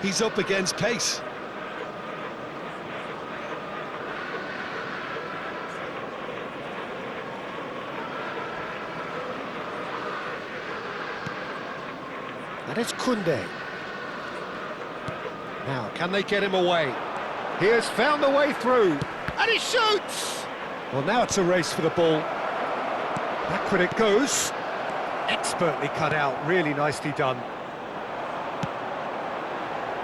He's up against pace. And it's Koundé. Now, can they get him away? He has found the way through, and he shoots! Well, now it's a race for the ball. Backward it goes. Expertly cut out, really nicely done.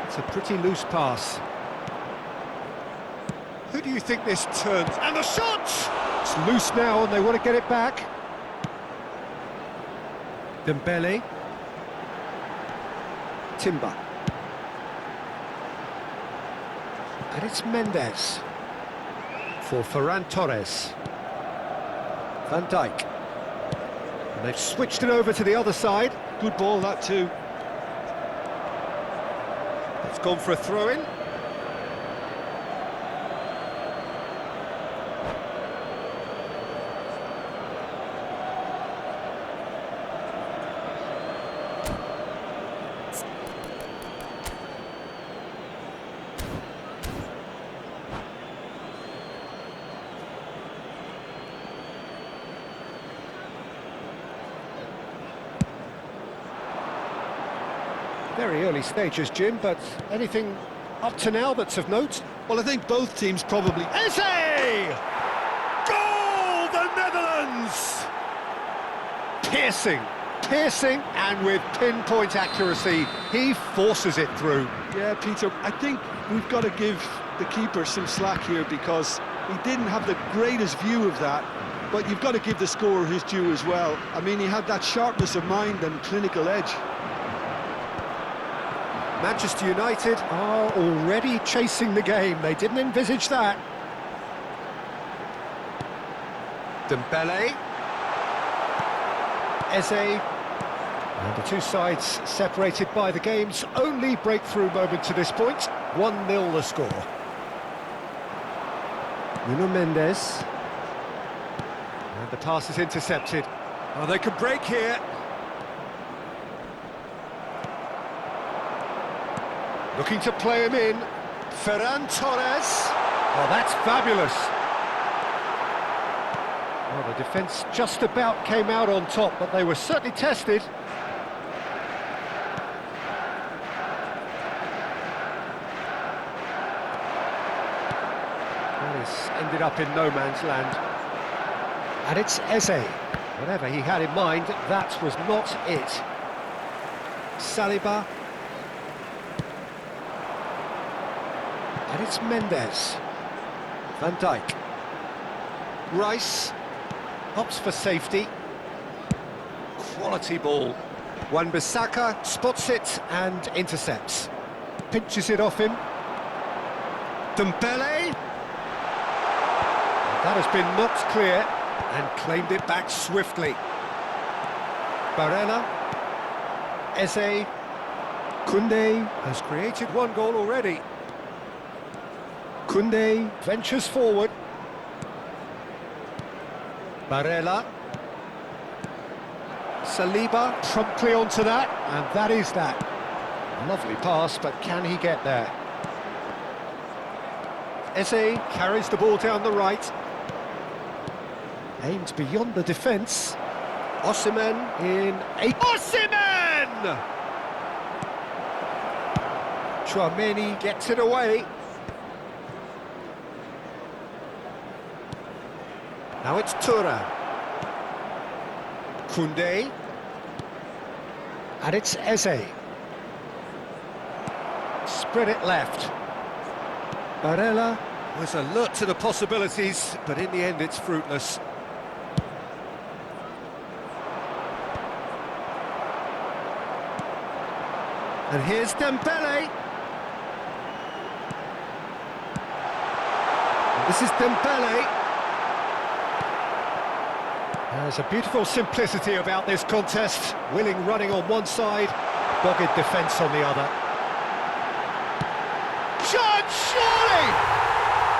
It's a pretty loose pass. Who do you think this turns? And the shot! It's loose now, and they want to get it back. Dembele. Timber. And it's Mendes for Ferran Torres. Van Dijk. And they've switched it over to the other side. Good ball, that too. It's gone for a throw-in. Very early stages, Jim, but anything up to now that's of note? Well, I think both teams probably... Eze! Goal, the Netherlands! Piercing, and with pinpoint accuracy, he forces it through. Yeah, Peter, I think we've got to give the keeper some slack here because he didn't have the greatest view of that, but you've got to give the scorer his due as well. I mean, he had that sharpness of mind and clinical edge. Manchester United are already chasing the game. They didn't envisage that. Dembele. Eze. And the two sides separated by the game's only breakthrough moment to this point. 1-0 the score. Nuno Mendes. And the pass is intercepted. Oh, they could break here. Looking to play him in. Ferran Torres. Oh, that's fabulous. Well, the defence just about came out on top, but they were certainly tested. Well, this ended up in no man's land. And it's Eze. Whatever he had in mind, that was not it. Saliba. And it's Mendes. Van Dijk. Rice. Opts for safety. Quality ball. Wan-Bissaka spots it and intercepts. Pinches it off him. Dembele. That has been knocked clear and claimed it back swiftly. Barella. Eze. Koundé has created one goal already. Koundé ventures forward. Barella. Saliba promptly onto that, and that is that. Lovely pass, but can he get there? Eze carries the ball down the right. Aimed beyond the defence. Osimhen in a... Osimhen! Tchouameni gets it away. Now it's Thuram. Koundé. And it's Eze. Spread it left. Barella was alert to the possibilities, but in the end it's fruitless. And here's Dembele. And this is Dembele. There's a beautiful simplicity about this contest. Willing running on one side, dogged defence on the other. Shot, surely!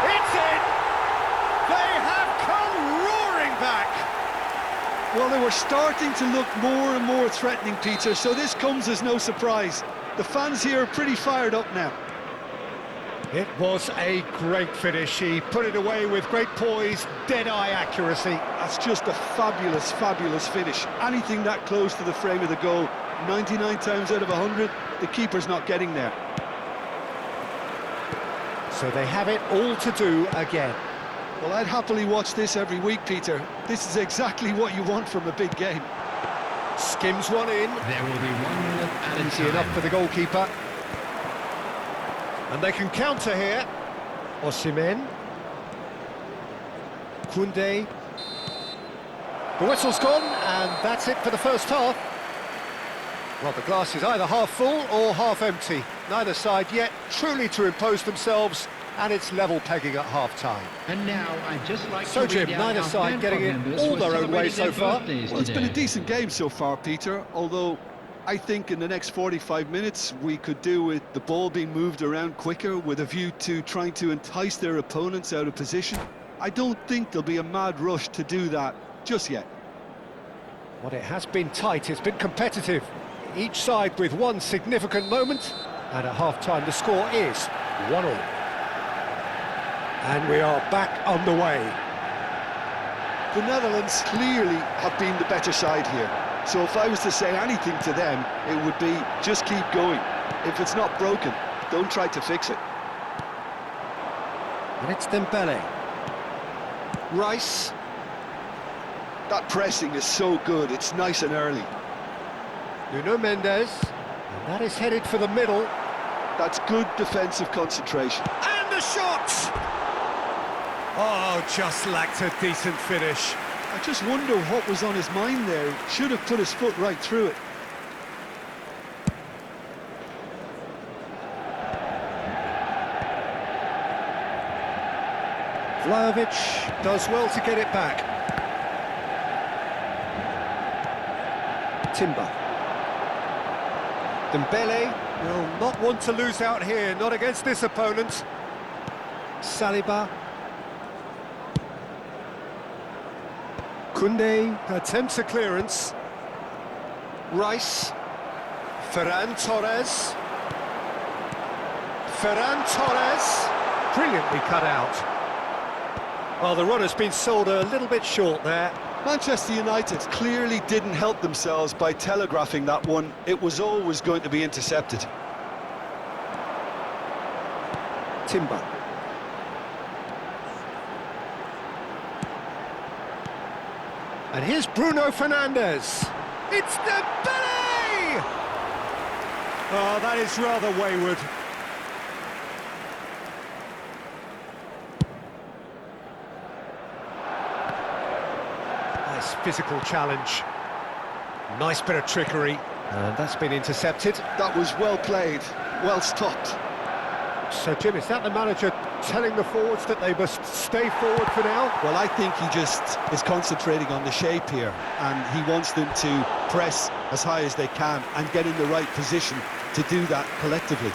It's in! They have come roaring back! Well, they were starting to look more and more threatening, Peter, so this comes as no surprise. The fans here are pretty fired up now. It was a great finish. He put it away with great poise, dead-eye accuracy. That's just a fabulous, fabulous finish. Anything that close to the frame of the goal, 99 times out of 100, the keeper's not getting there. So they have it all to do again. Well, I'd happily watch this every week, Peter. This is exactly what you want from a big game. Skims one in. There will be 1 minute at a Easy time. enough for the goalkeeper. And they can counter here. Osimhen. Koundé. The whistle's gone, and that's it for the first half. Well, the glass is either half full or half empty. Neither side yet truly to impose themselves, and it's level pegging at half-time. And now I'd just like So, to read Jim, out neither our side band getting it members all who are their own way celebrating so their far. birthdays Well, it's been a today. decent game so far, Peter, although I think in the next 45 minutes we could do with the ball being moved around quicker with a view to trying to entice their opponents out of position. I don't think there'll be a mad rush to do that just yet. Well, it has been tight, it's been competitive. Each side with one significant moment, and at half-time the score is 1-1. And we are back on the way. The Netherlands clearly have been the better side here. So if I was to say anything to them, it would be just keep going. If it's not broken, don't try to fix it. And it's Dembele. Rice. That pressing is so good, it's nice and early. Nuno Mendes. And that is headed for the middle. That's good defensive concentration. And the shot! Oh, just lacked a decent finish. I just wonder what was on his mind there. Should have put his foot right through it. Vlahovic does well to get it back. Timber. Dembele will not want to lose out here, not against this opponent. Saliba. Koundé attempts a clearance. Rice. Ferran Torres. Ferran Torres. Brilliantly cut out. Well, the run has been sold a little bit short there. Manchester United clearly didn't help themselves by telegraphing that one. It was always going to be intercepted. Timber. And here's Bruno Fernandes. It's Dembele! Oh, that is rather wayward. Nice physical challenge. Nice bit of trickery. And that's been intercepted. That was well played, well stopped. So, Jim, is that the manager telling the forwards that they must stay forward for now? Well, I think he just is concentrating on the shape here, and he wants them to press as high as they can and get in the right position to do that collectively.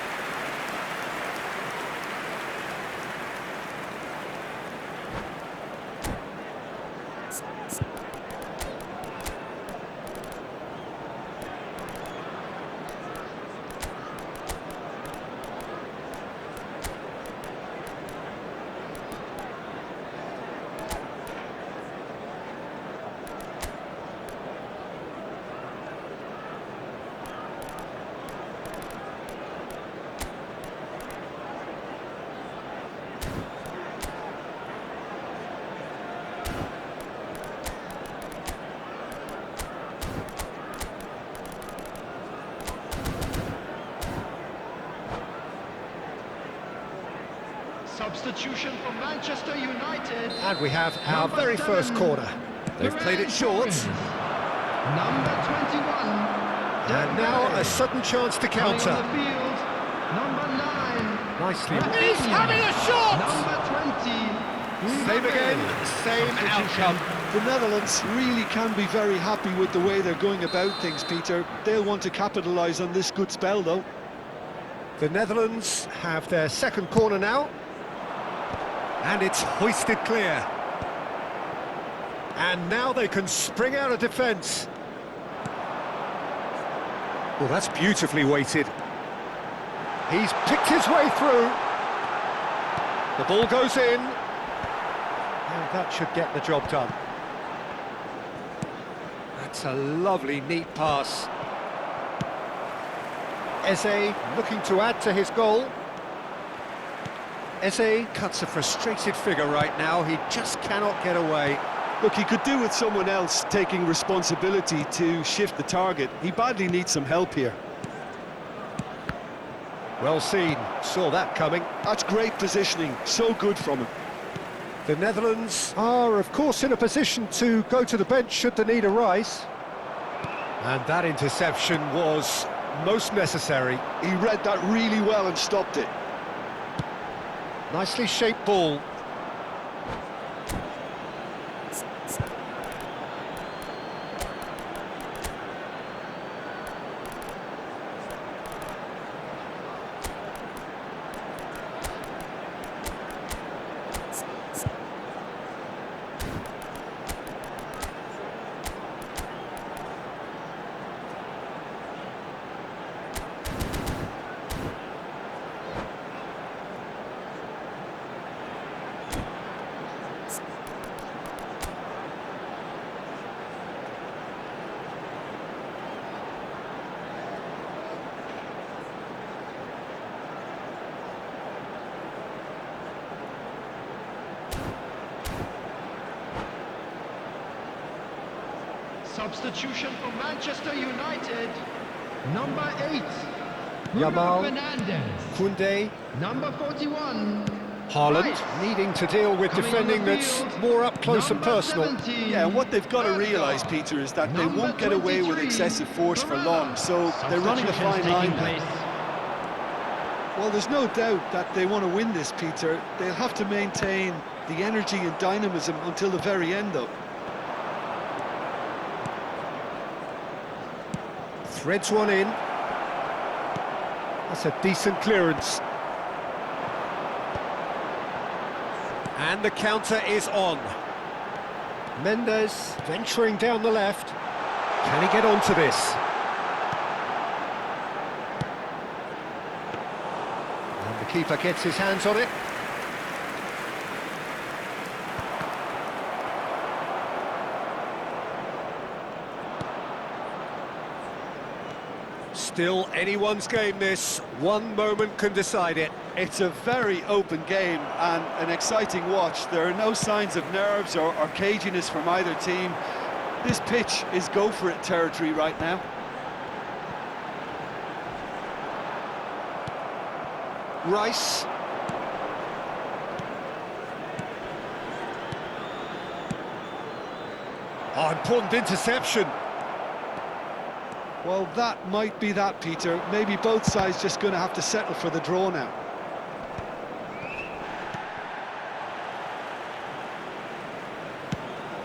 Substitution for Manchester United. And we have our Number very 7, first corner. They've played it short. Number 21. And now a sudden chance to Coming counter. on the field. Number 9. Nicely. Rafinha. He's having a shot! Number 20. Same again, same outcome. The Netherlands really can be very happy with the way they're going about things, Peter. They'll want to capitalise on this good spell, though. The Netherlands have their second corner now. And it's hoisted clear. And now they can spring out of defence. Well, that's beautifully weighted. He's picked his way through. The ball goes in. And that should get the job done. That's a lovely, neat pass. Eze looking to add to his goal. Eze cuts a frustrated figure right now. He just cannot get away. Look, he could do with someone else taking responsibility to shift the target. He badly needs some help here. Well seen, saw that coming. That's great positioning, so good from him. The Netherlands are, of course, in a position to go to the bench should the need arise. And that interception was most necessary. He read that really well and stopped it. Nicely shaped ball. Substitution for Manchester United. Number 8. Yamal. Fernandez. Koundé. Number 41. Haaland Rice. needing to deal with Coming on defending the that's field, more up close and number personal. 17. Yeah, and what they've got to Bergkamp. realise, Peter, is that they Number won't get away with 23, excessive force for long, so they're running a Substitutions fine line taking now. place. Well, there's no doubt that they want to win this, Peter. They'll have to maintain the energy and dynamism until the very end, though. Threads one in. That's a decent clearance. And the counter is on. Mendes venturing down the left. Can he get onto this? And the keeper gets his hands on it. Still anyone's game this. One moment can decide it. It's a very open game and an exciting watch. There are no signs of nerves or caginess from either team. This pitch is go-for-it territory right now. Rice. Oh, important interception. Well, that might be that, Peter. Maybe both sides just going to have to settle for the draw now.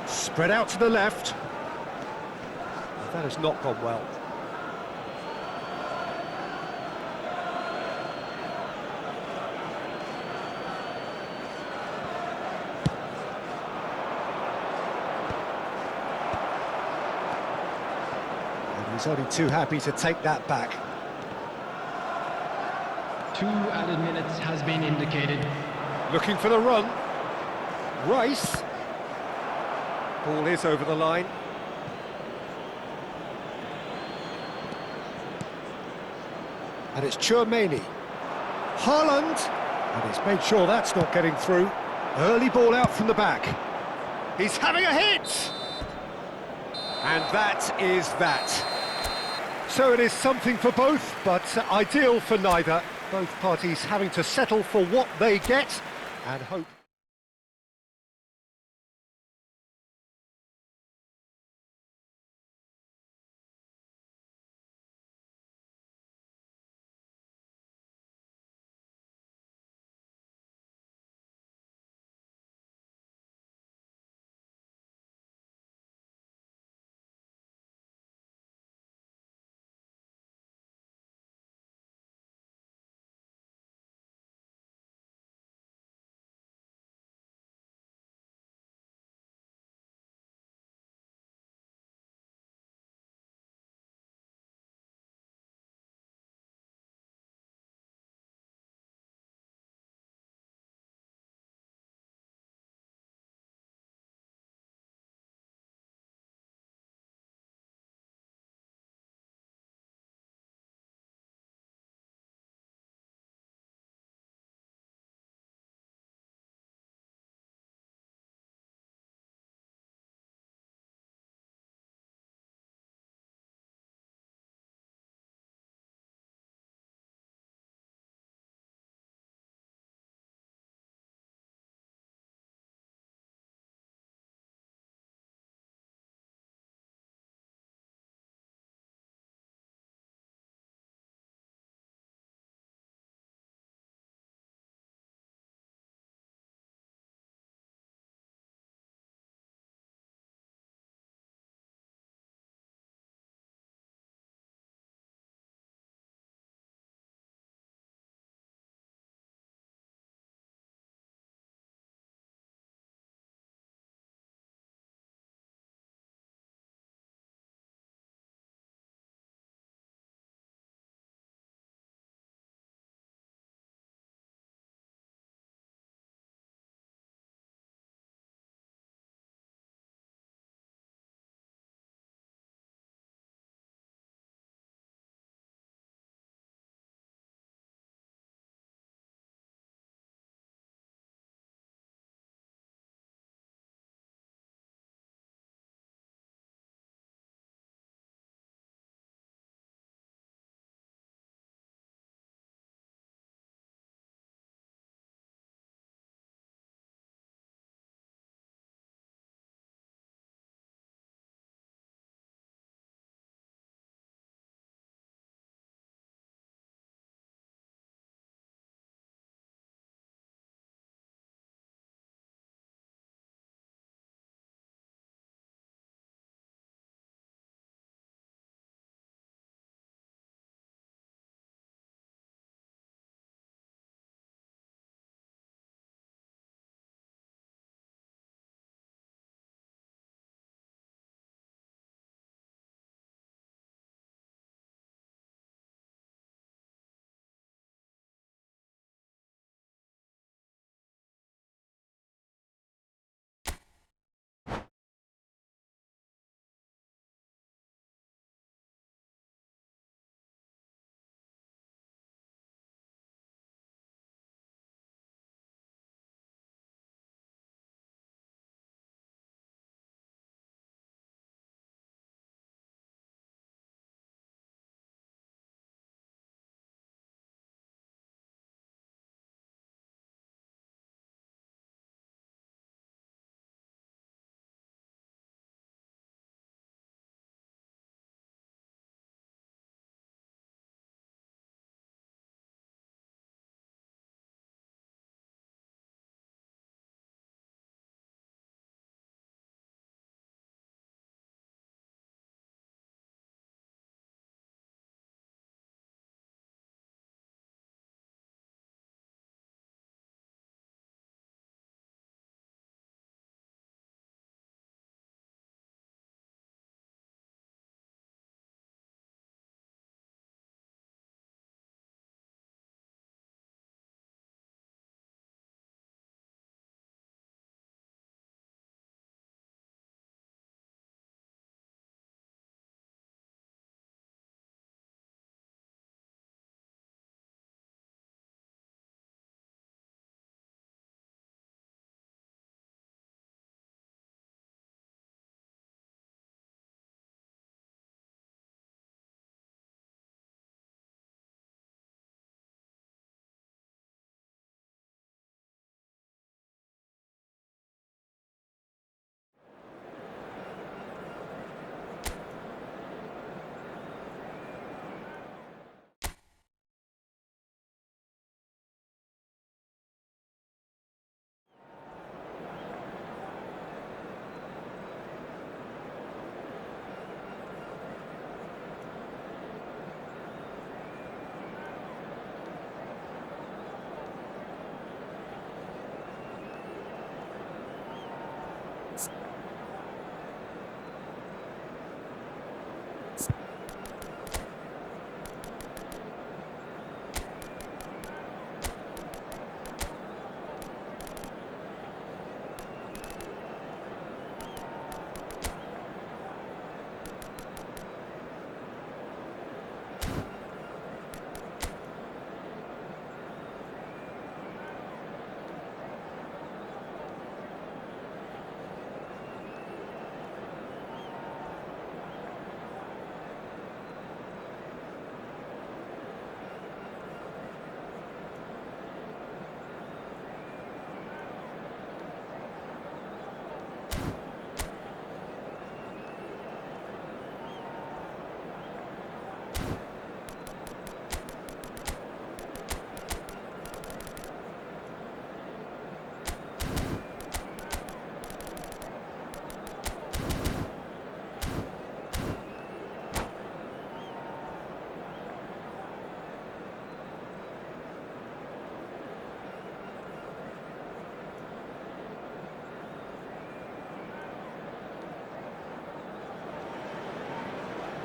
Spread out to the left. That has not gone well. And he's only too happy to take that back. 2 added minutes has been indicated. Looking for the run. Rice. Ball is over the line. And it's Tchouaméni. Haaland. And he's made sure that's not getting through. Early ball out from the back. He's having a hit! And that is that. So it is something for both, but ideal for neither. Both parties having to settle for what they get and hope.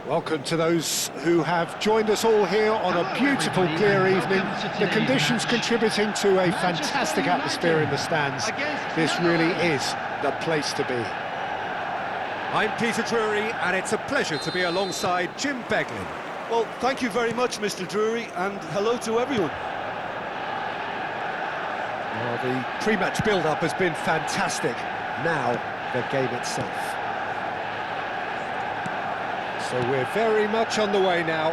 Welcome to those who have joined us all here on a beautiful, clear evening. The conditions contributing to a fantastic atmosphere in the stands. This really is the place to be. I'm Peter Drury, and it's a pleasure to be alongside Jim Beglin. Well, thank you very much, Mr. Drury, and hello to everyone. Well, the pre-match build-up has been fantastic. Now, the game itself. So we're very much on the way now.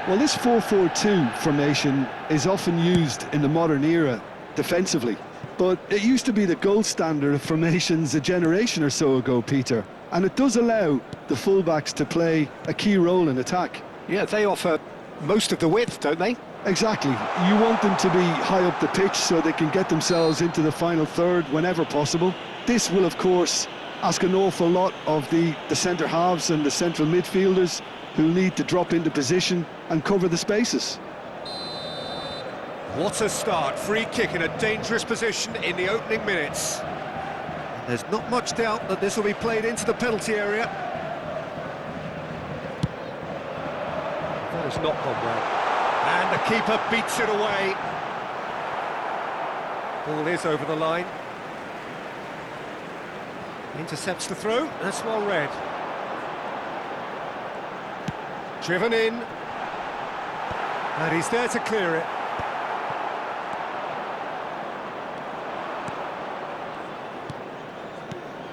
Well, this 4-4-2 formation is often used in the modern era defensively, but it used to be the gold standard of formations a generation or so ago, Peter, and it does allow the fullbacks to play a key role in attack. Yeah, they offer most of the width, don't they? Exactly. You want them to be high up the pitch so they can get themselves into the final third whenever possible. This will, of course, ask an awful lot of the centre halves and the central midfielders who need to drop into position and cover the spaces. What a start. Free kick in a dangerous position in the opening minutes. There's not much doubt that this will be played into the penalty area. That has not gone well. And the keeper beats it away. Ball is over the line. Intercepts the throw. That's well read. Driven in. And he's there to clear it.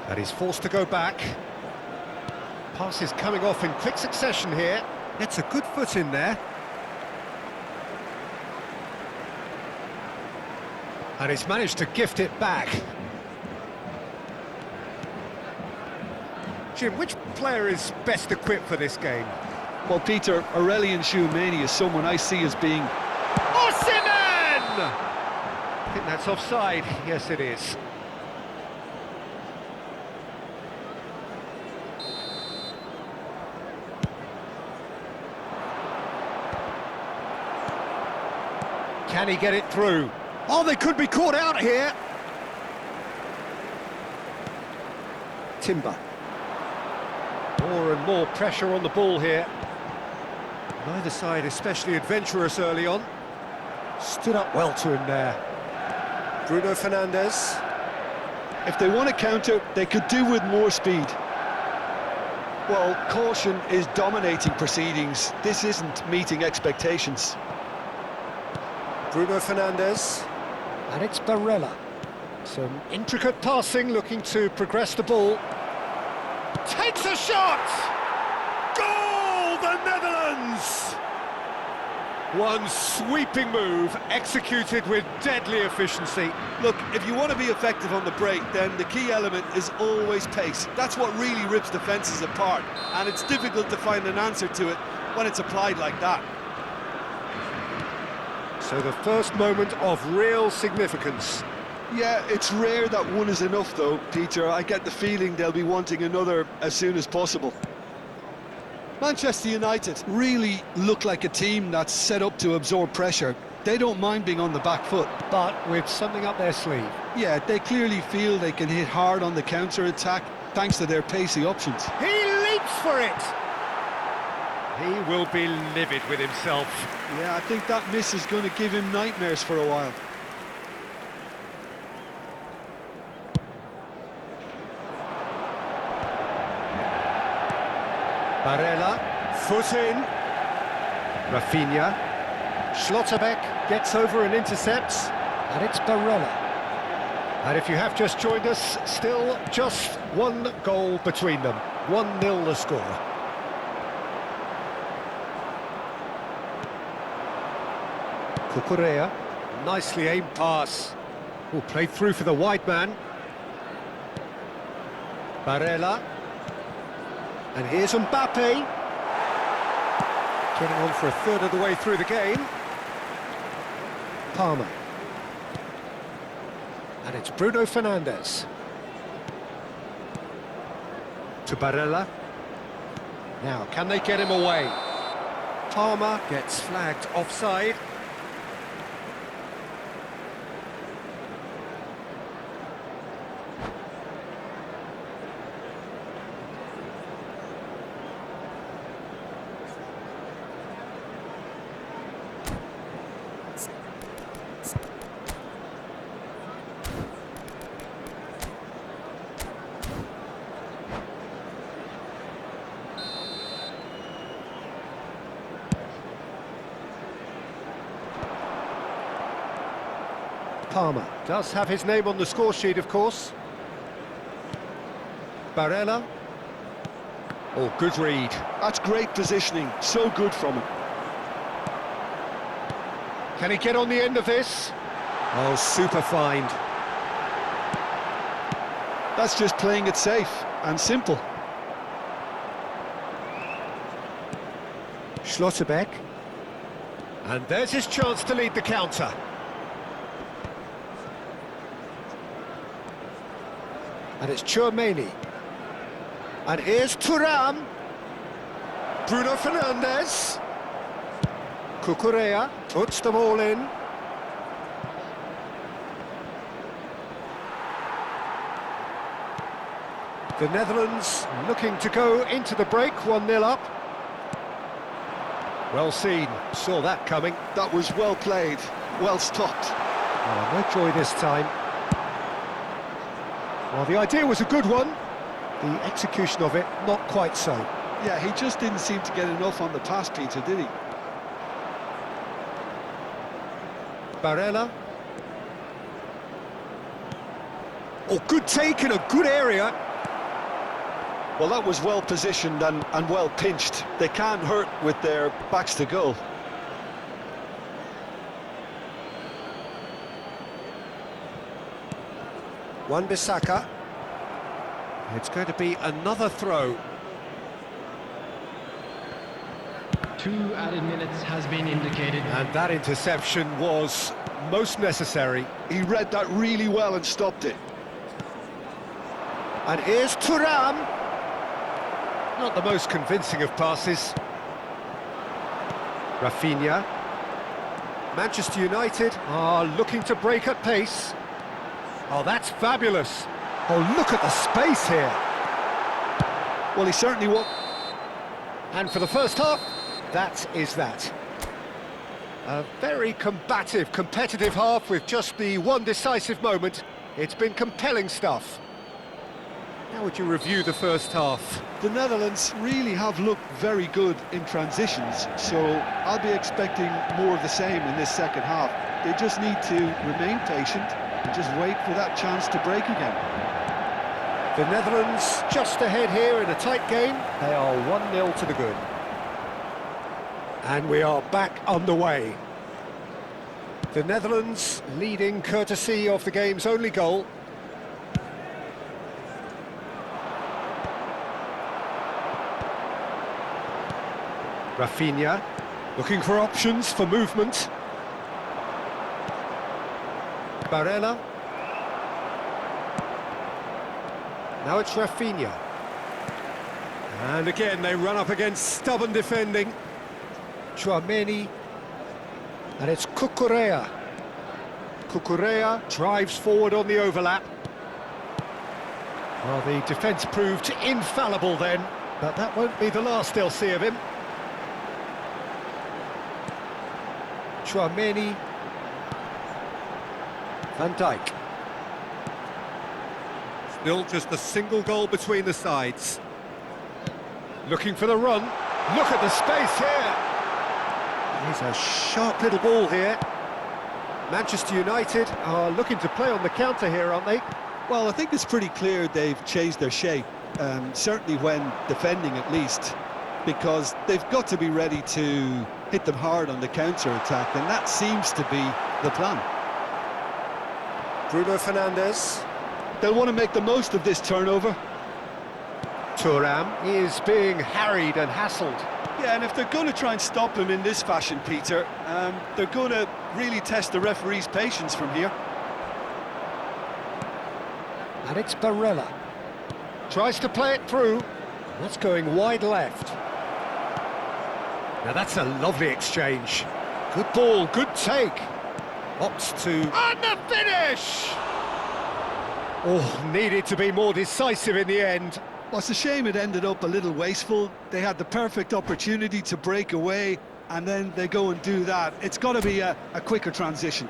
And he's forced to go back. Pass is coming off in quick succession here. Gets a good foot in there. And he's managed to gift it back. Jim, which player is best equipped for this game? Well, Peter, Aurelien Tchouameni is someone I see as being... Osimhen! I think that's offside. Yes, it is. Can he get it through? Oh, they could be caught out here. Timber. More and more pressure on the ball here. Neither side especially adventurous early on. Stood up well to him there. Bruno Fernandes. If they want to counter, they could do with more speed. Well, caution is dominating proceedings. This isn't meeting expectations. Bruno Fernandes. And it's Barella. Some intricate passing, looking to progress the ball. Takes a shot! Goal, the Netherlands! One sweeping move, executed with deadly efficiency. Look, if you want to be effective on the break, then the key element is always pace. That's what really rips defences apart, and it's difficult to find an answer to it when it's applied like that. So the first moment of real significance. Yeah, it's rare that one is enough though, Peter. I get the feeling they'll be wanting another as soon as possible. Manchester United really look like a team that's set up to absorb pressure. They don't mind being on the back foot. But with something up their sleeve. Yeah, they clearly feel they can hit hard on the counter-attack thanks to their pacey options. He leaps for it! He will be livid with himself. Yeah, I think that miss is going to give him nightmares for a while. Barella, foot in. Rafinha. Schlotterbeck gets over and intercepts. And it's Barella. And if you have just joined us, still just one goal between them. 1-0 the score. Cucurella, nicely aimed pass. Oh, played through for the wide man. Barella. And here's Mbappe. Getting on for a third of the way through the game. Palmer. And it's Bruno Fernandes. To Barella. Now, can they get him away? Palmer gets flagged offside. Palmer does have his name on the score sheet, of course. Barella. Oh, good read. That's great positioning, so good from him. Can he get on the end of this? Oh, super find. That's just playing it safe and simple. Schlotterbeck. And there's his chance to lead the counter. And it's Chouameni. And here's Thuram. Bruno Fernandes. Cucurella puts them all in. The Netherlands looking to go into the break, 1-0 up. Well seen, saw that coming. That was well played, well stopped. Oh, no joy this time. Well, the idea was a good one. The execution of it, not quite so. Yeah, he just didn't seem to get enough on the pass, Peter, did he? Barella. Oh, good take in a good area. Well, that was well positioned and well pinched. They can't hurt with their backs to goal. Wan-Bissaka. It's going to be another throw. 2 added minutes has been indicated. And that interception was most necessary. He read that really well and stopped it. And here's Thuram. Not the most convincing of passes. Rafinha. Manchester United are looking to break at pace. Oh, that's fabulous. Oh, look at the space here. Well, he certainly won't. And for the first half, that is that. A very combative, competitive half with just the one decisive moment. It's been compelling stuff. How would you review the first half? The Netherlands really have looked very good in transitions, so I'll be expecting more of the same in this second half. They just need to remain patient and just wait for that chance to break again. The Netherlands just ahead here in a tight game. They are 1-0 to the good. And we are back underway. The Netherlands leading courtesy of the game's only goal. Rafinha, looking for options for movement. Barella. Now it's Rafinha. And again, they run up against stubborn defending. Chouameni. And it's Cucurella. Cucurella drives forward on the overlap. Well, the defence proved infallible then, but that won't be the last they'll see of him. Chouameni. Van Dijk. Still just a single goal between the sides. Looking for the run. Look at the space here. He's a sharp little ball here. Manchester United are looking to play on the counter here, aren't they? Well, I think it's pretty clear they've changed their shape, certainly when defending at least, because they've got to be ready to hit them hard on the counter-attack, and that seems to be the plan. Bruno Fernandes. They'll want to make the most of this turnover. Thuram is being harried and hassled. Yeah, and if they're going to try and stop him in this fashion, Peter, they're going to really test the referee's patience from here. And it's Barella. Tries to play it through. That's going wide left. Now that's a lovely exchange. Good ball, good take. Opts to... And the finish! Oh, needed to be more decisive in the end. Well, it's a shame it ended up a little wasteful. They had the perfect opportunity to break away, and then they go and do that. It's got to be a quicker transition.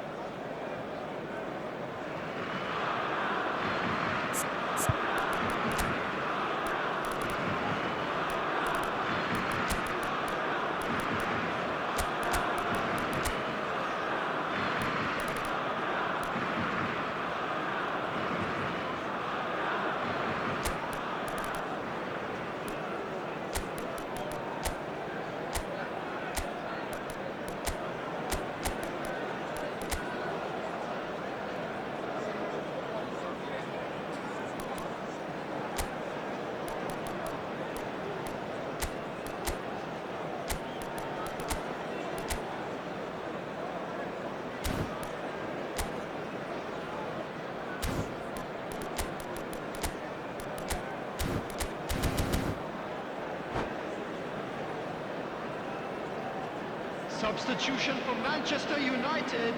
Substitution for Manchester United.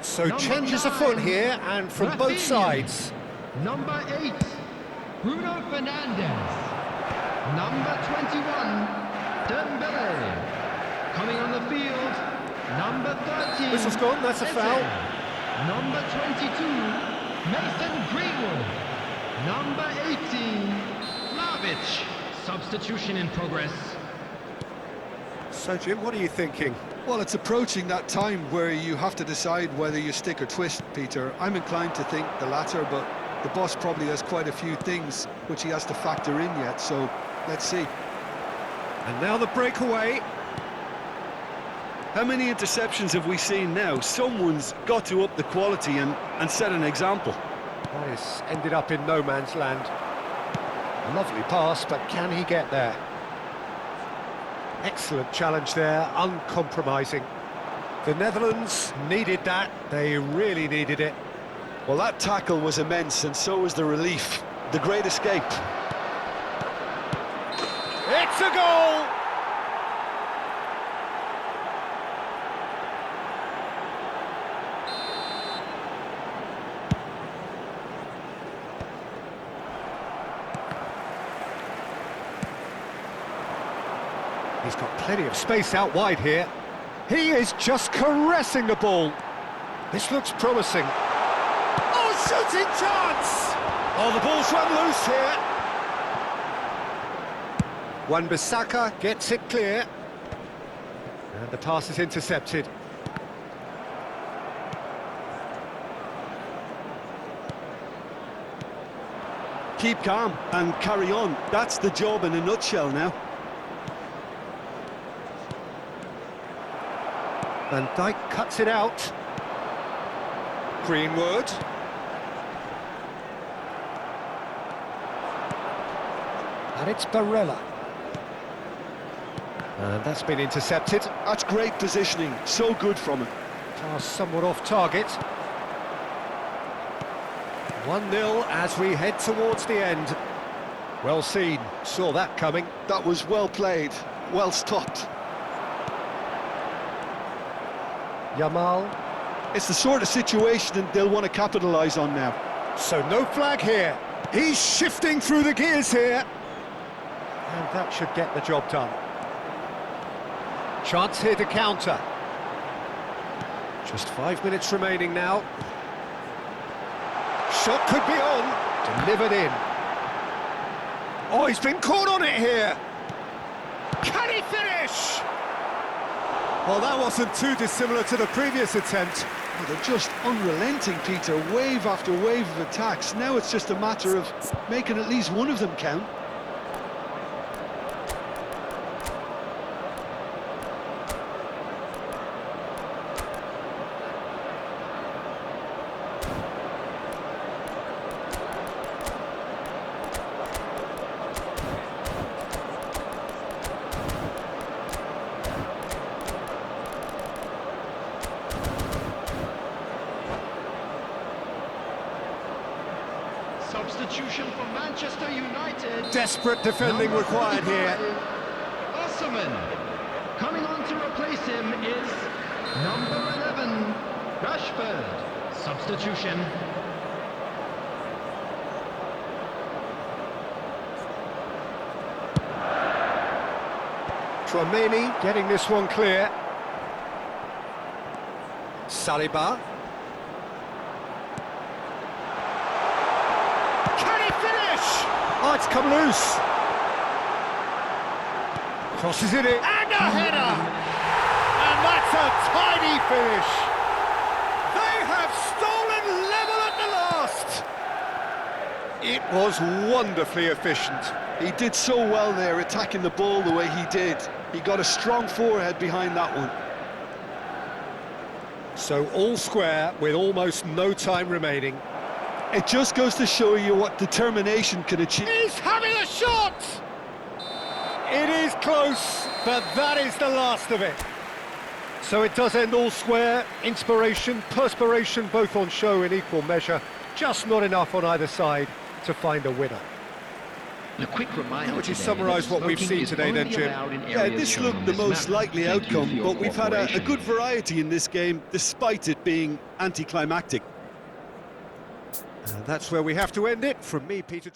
So Number changes 9, afoot here, and from both Rafinha. sides. Number 8, Bruno Fernandes. Number 21, Dembele. Coming on the field, number 13. Whistle's gone, that's a Eze. foul. Number 22, Mason Greenwood. Number 18, Vlahovic. Substitution in progress. So Jim, what are you thinking? Well, it's approaching that time where you have to decide whether you stick or twist, Peter. I'm inclined to think the latter, but the boss probably has quite a few things which he has to factor in yet, so let's see. And now the breakaway. How many interceptions have we seen now? Someone's got to up the quality and set an example. That has ended up in no man's land. A lovely pass, but can he get there? Excellent challenge there, uncompromising. The Netherlands needed that, they really needed it. Well, that tackle was immense, and so was the relief. The great escape. It's a goal! He's got plenty of space out wide here. He is just caressing the ball. This looks promising. Oh, shooting chance! Oh, the ball's run loose here. Wan-Bissaka gets it clear. And the pass is intercepted. Keep calm and carry on. That's the job in a nutshell now. Van Dijk cuts it out. Greenwood. And it's Barella. And that's been intercepted. That's great positioning, so good from him. Pass somewhat off target. 1-0 as we head towards the end. Well seen, saw that coming. That was well played, well stopped. Yamal. It's the sort of situation they'll want to capitalise on now. So no flag here. He's shifting through the gears here. And that should get the job done. Chance here to counter. Just 5 minutes remaining now. Shot could be on. Delivered in. Oh, he's been caught on it here. Can he finish? Well, that wasn't too dissimilar to the previous attempt. Well, they're just unrelenting, Peter. Wave after wave of attacks. Now it's just a matter of making at least one of them count. Substitution for Manchester United. Desperate defending Number required 45, here. Osman. Coming on to replace him is number 11, Rashford. Substitution. Tchouaméni getting this one clear. Saliba. Can he finish? Oh, it's come loose. Crosses it in. And a header! And that's a tidy finish. They have stolen level at the last. It was wonderfully efficient. He did so well there, attacking the ball the way he did. He got a strong forehead behind that one. So all square with almost no time remaining. It just goes to show you what determination can achieve. He's having a shot! It is close, but that is the last of it. So it does end all square. Inspiration, perspiration, both on show in equal measure. Just not enough on either side to find a winner. A quick reminder. How would you summarise what we've seen today then, Jim? Yeah, this looked the most likely outcome, but we've had a good variety in this game, despite it being anticlimactic. And that's where we have to end it. From me, Peter.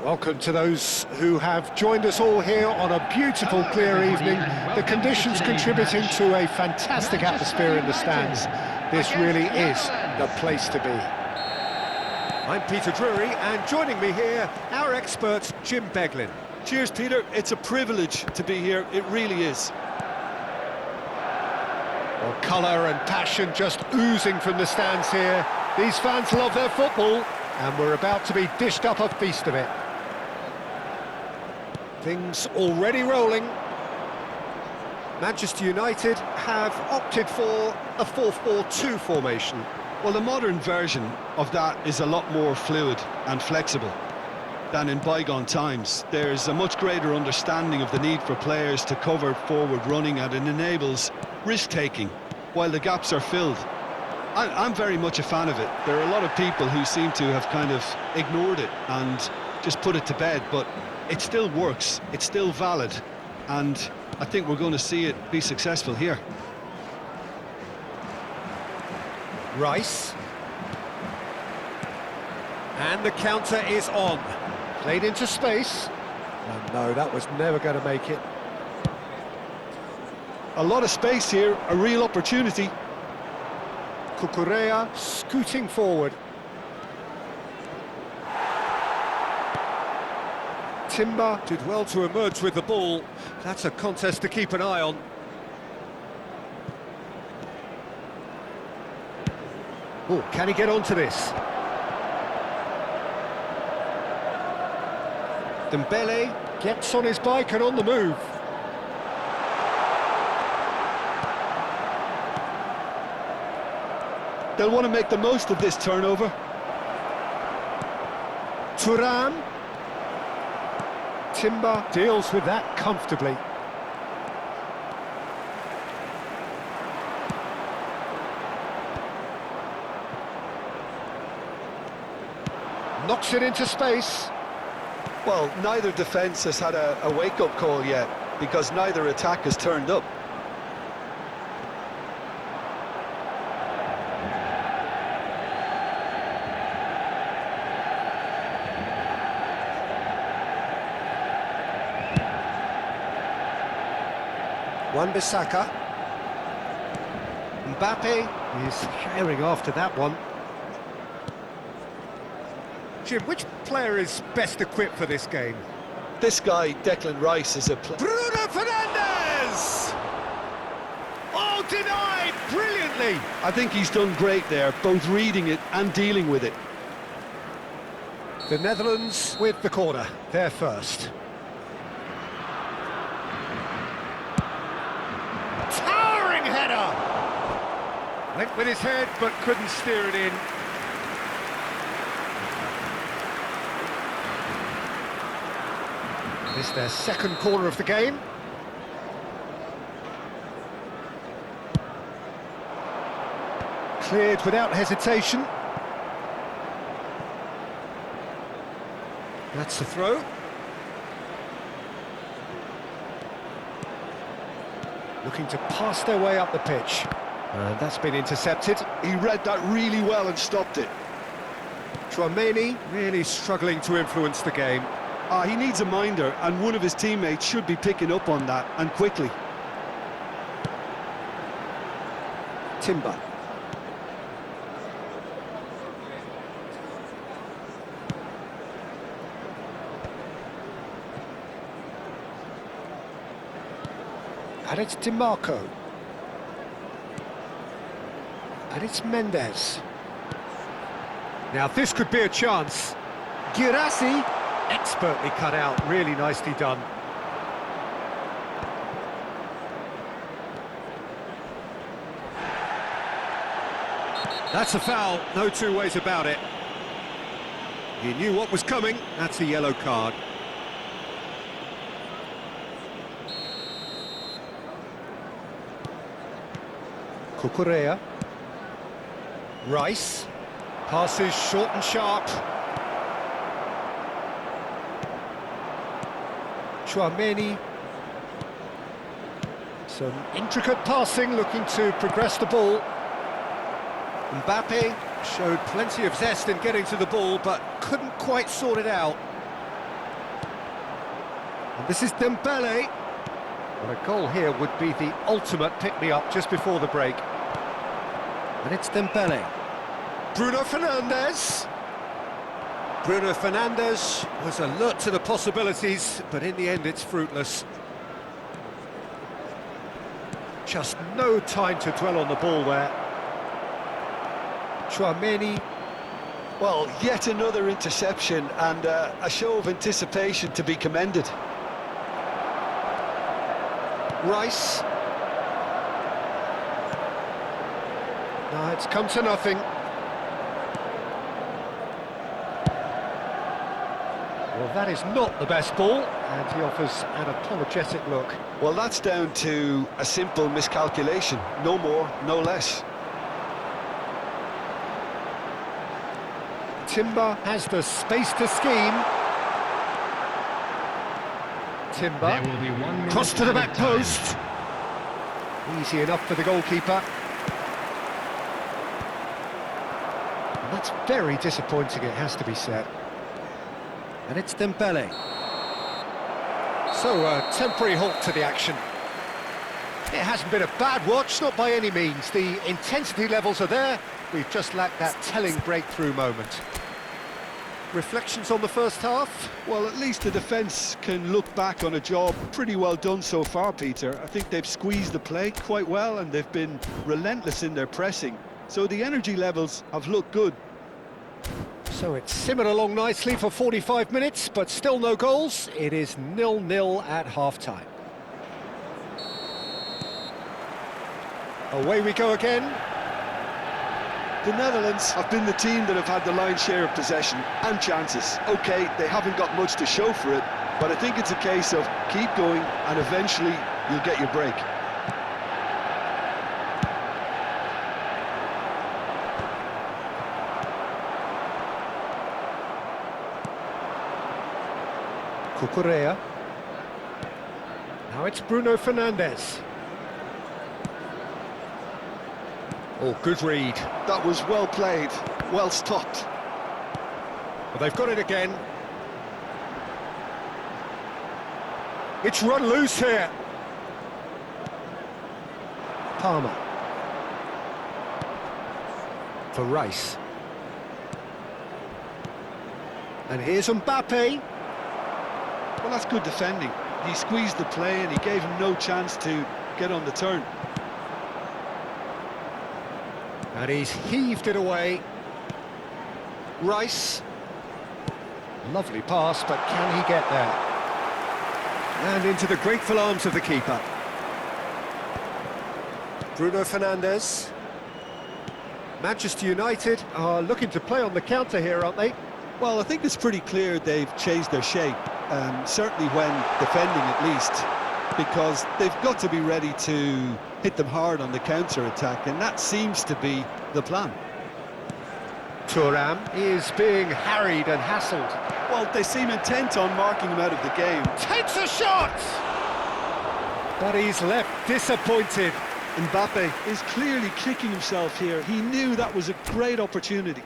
Welcome to those who have joined us all here on a beautiful, clear evening. The conditions contributing to a fantastic atmosphere in the stands. This really is the place to be. I'm Peter Drury, and joining me here, our expert, Jim Beglin. Cheers, Peter. It's a privilege to be here. It really is. Well, colour and passion just oozing from the stands here. These fans love their football, and we're about to be dished up a feast of it. Things already rolling. Manchester United have opted for a 4-4-2 formation. Well, the modern version of that is a lot more fluid and flexible than in bygone times. There's a much greater understanding of the need for players to cover forward running, and it enables risk-taking while the gaps are filled. I'm very much a fan of it. There are a lot of people who seem to have kind of ignored it and just put it to bed, but it still works, it's still valid, and I think we're going to see it be successful here. Rice. And the counter is on. Played into space. And no, that was never going to make it. A lot of space here, a real opportunity. Cucurella scooting forward. Timber did well to emerge with the ball. That's a contest to keep an eye on. Oh, can he get onto this? Dembele gets on his bike and on the move. They'll want to make the most of this turnover. Thuram. Timber deals with that comfortably. Knocks it into space. Well, neither defence has had a wake-up call yet, because neither attack has turned up. Wan-Bissaka. Mbappe is carrying after that one. Jim, which player is best equipped for this game? This guy, Declan Rice, is a player. Bruno Fernandes! Oh, denied brilliantly! I think he's done great there, both reading it and dealing with it. The Netherlands with the corner, they're first. Towering header! Went with his head, but couldn't steer it in. This is their second corner of the game. Cleared without hesitation. That's the throw. Looking to pass their way up the pitch. And that's been intercepted. He read that really well and stopped it. Tchouaméni really struggling to influence the game. He needs a minder, and one of his teammates should be picking up on that, and quickly. Timber. And it's DiMarco. And it's Mendes. Now this could be a chance. Girassi, expertly cut out, really nicely done. That's a foul, no two ways about it. He knew what was coming, that's a yellow card. Cucurella. Rice. Passes short and sharp. Tchouaméni. Some intricate passing, looking to progress the ball. Mbappe showed plenty of zest in getting to the ball, but couldn't quite sort it out. And this is Dembele. Well, a goal here would be the ultimate pick-me-up just before the break. And it's Dembele. Bruno Fernandes. Bruno Fernandes was alert to the possibilities, but in the end it's fruitless. Just no time to dwell on the ball there. Chouameni. Well, yet another interception and a show of anticipation to be commended. Rice. No, it's come to nothing. Well, that is not the best ball, and he offers an apologetic look. Well, that's down to a simple miscalculation. No more, no less. Timber has the space to scheme. Timber. There will be 1 minute Cross to the back added time. post. Easy enough for the goalkeeper. And that's very disappointing, it has to be said. And it's Dembele. So, a temporary halt to the action. It hasn't been a bad watch, not by any means. The intensity levels are there. We've just lacked that telling breakthrough moment. Reflections on the first half? Well, at least the defence can look back on a job pretty well done so far, Peter. I think they've squeezed the play quite well and they've been relentless in their pressing. So the energy levels have looked good. So it's simmered along nicely for 45 minutes, but still no goals. It is 0-0 at half-time. Away we go again. The Netherlands have been the team that have had the lion's share of possession and chances. OK, they haven't got much to show for it, but I think it's a case of keep going and eventually you'll get your break. Cucurella. Now it's Bruno Fernandes. Oh, good read. That was well played, well stopped. Well, they've got it again. It's run loose here. Palmer. For Rice. And here's Mbappe. Well, that's good defending. He squeezed the play and he gave him no chance to get on the turn. And he's heaved it away. Rice. Lovely pass, but can he get there? And into the grateful arms of the keeper. Bruno Fernandes. Manchester United are looking to play on the counter here, aren't they? Well, I think it's pretty clear they've changed their shape, certainly when defending at least, because they've got to be ready to hit them hard on the counter-attack, and that seems to be the plan. Thuram is being harried and hassled. Well, they seem intent on marking him out of the game. Takes a shot! But he's left disappointed. Mbappe is clearly kicking himself here. He knew that was a great opportunity.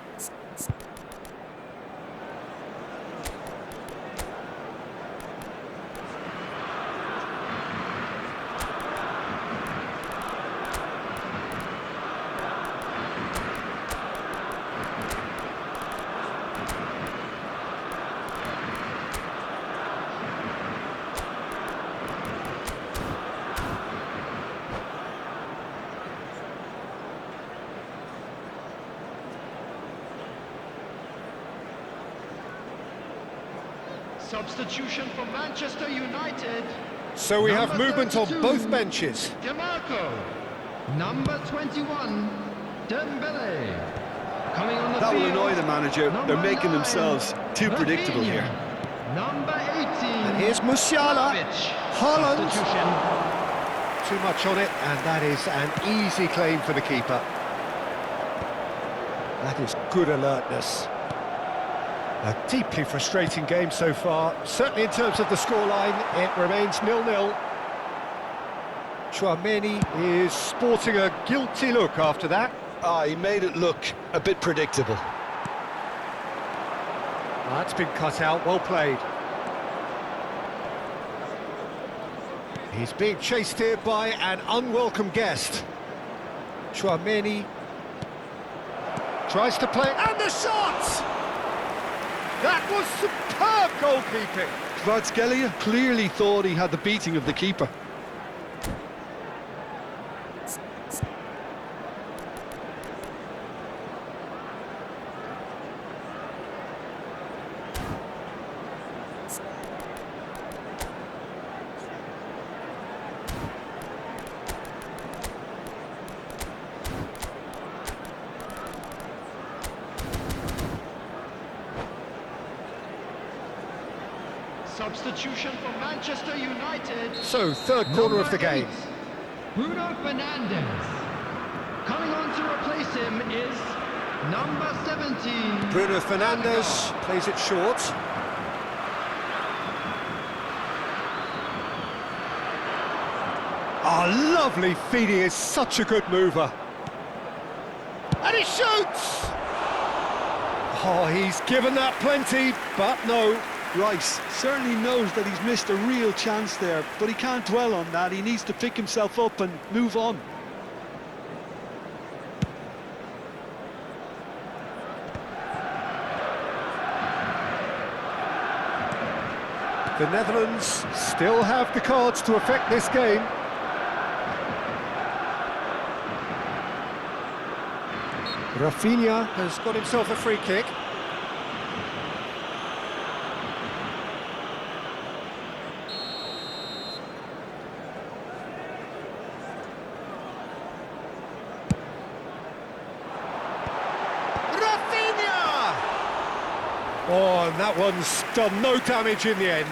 Substitution for Manchester United. So we have Number movement on 32, both benches. DeMarco. Number 21, Dembele. Coming on the That will field, annoy the manager. number They're making 9, themselves too predictable here. Number 18. And here's Musiala. Vlahovic. Haaland. Substitution. Too much on it, and that is an easy claim for the keeper. That is good alertness. A deeply frustrating game so far. Certainly in terms of the scoreline, it remains 0-0. Chouameni is sporting a guilty look after that. He made it look a bit predictable. That's been cut out, well played. He's being chased here by an unwelcome guest. Chouameni tries to play, and the shot! That was superb goalkeeping. Kvaratskhelia clearly thought he had the beating of the keeper. Substitution for Manchester United. So, third quarter of the game. Bruno Fernandes. Coming on to replace him is number 17. Bruno Fernandes plays it short. Oh, lovely feed, he is such a good mover. And he shoots! Oh, he's given that plenty, but no. Rice certainly knows that he's missed a real chance there, but he can't dwell on that. He needs to pick himself up and move on. The Netherlands still have the cards to affect this game. Rafinha has got himself a free kick. Rafinha! Oh, and that one's done no damage in the end.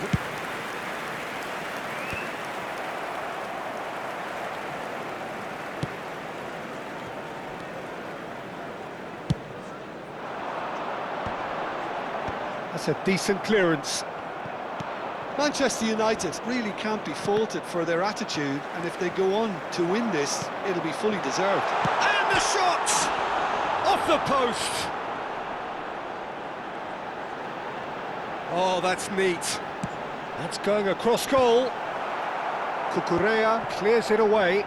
That's a decent clearance. Manchester United really can't be faulted for their attitude, and if they go on to win this, it'll be fully deserved. And the shot! Off the post! Oh, that's neat. That's going across goal. Cucurella clears it away.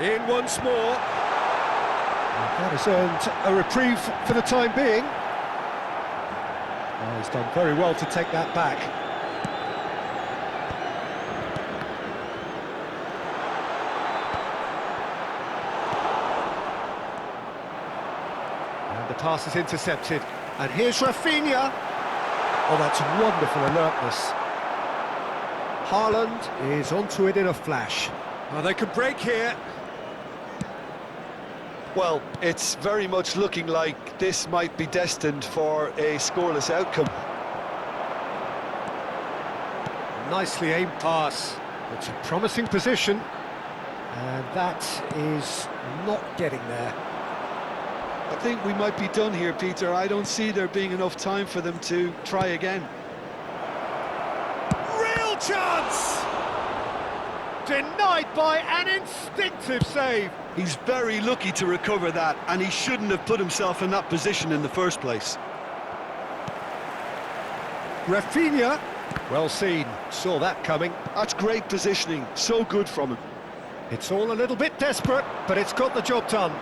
In once more. That has earned a reprieve for the time being. Oh, he's done very well to take that back. And the pass is intercepted. And here's Rafinha. Oh, that's wonderful alertness. Haaland is onto it in a flash. Oh, they could break here. Well, it's very much looking like this might be destined for a scoreless outcome. Nicely aimed pass. It's a promising position. And that is not getting there. I think we might be done here, Peter. I don't see there being enough time for them to try again. Real chance! Denied by an instinctive save. He's very lucky to recover that, and he shouldn't have put himself in that position in the first place. Rafinha, well seen, saw that coming. That's great positioning, so good from him. It's all a little bit desperate, but it's got the job done.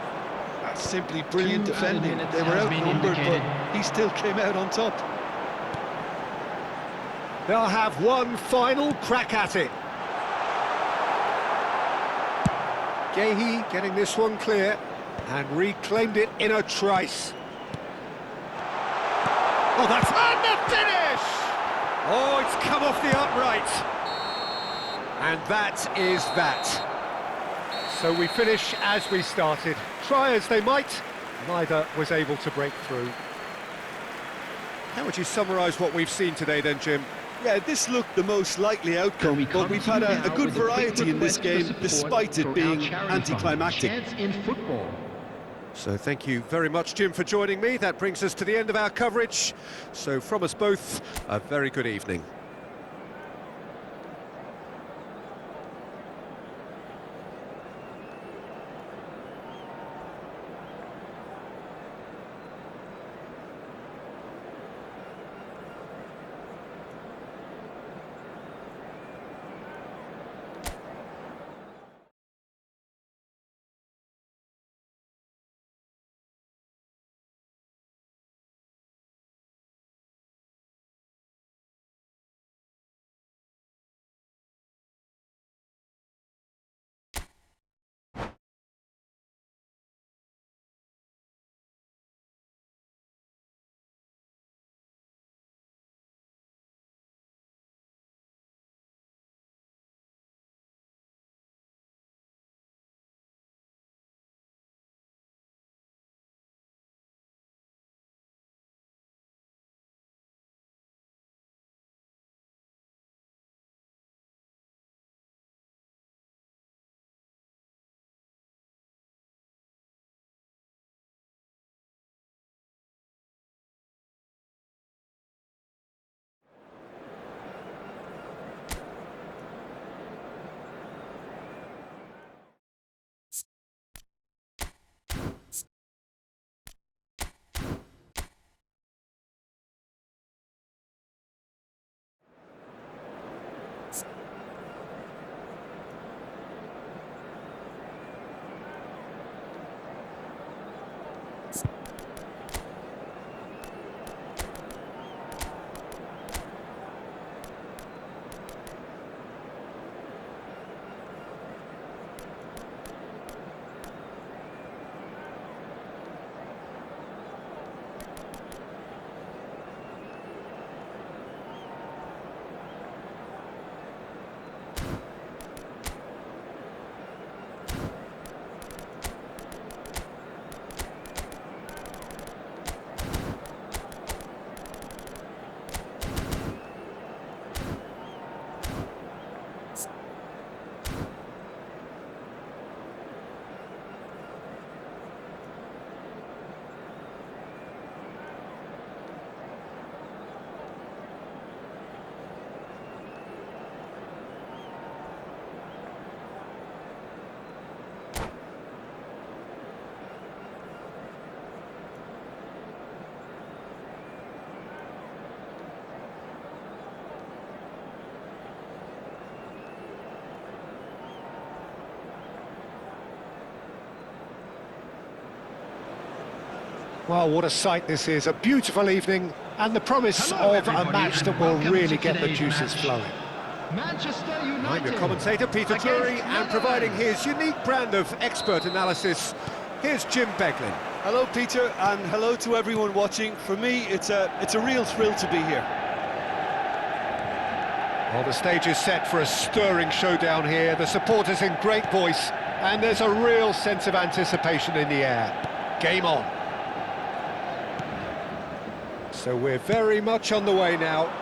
That's simply brilliant 2 added defending. minutes They were has been outnumbered, indicated. but he still came out on top. They'll have one final crack at it. Gehi getting this one clear and reclaimed it in a trice. Oh, that's... And the finish! Oh, it's come off the upright. And that is that. So we finish as we started. Try as they might, neither was able to break through. How would you summarise what we've seen today then, Jim? Yeah, this looked the most likely outcome, but we've had a good variety in this game, despite it being anticlimactic. Chance in football. So thank you very much, Jim, for joining me. That brings us to the end of our coverage. So from us both, a very good evening. Well, what a sight this is, a beautiful evening, and the promise Hello, of a everybody, match that and will welcome really to get the today's juices match. flowing. Manchester United. I'm your commentator, Peter against Drury, and providing Netherlands. his unique brand of expert analysis, here's Jim Beglin. Hello, Peter, and hello to everyone watching. For me, it's a real thrill to be here. Well, the stage is set for a stirring showdown here. The supporters in great voice, and there's a real sense of anticipation in the air. Game on. So we're very much on the way now.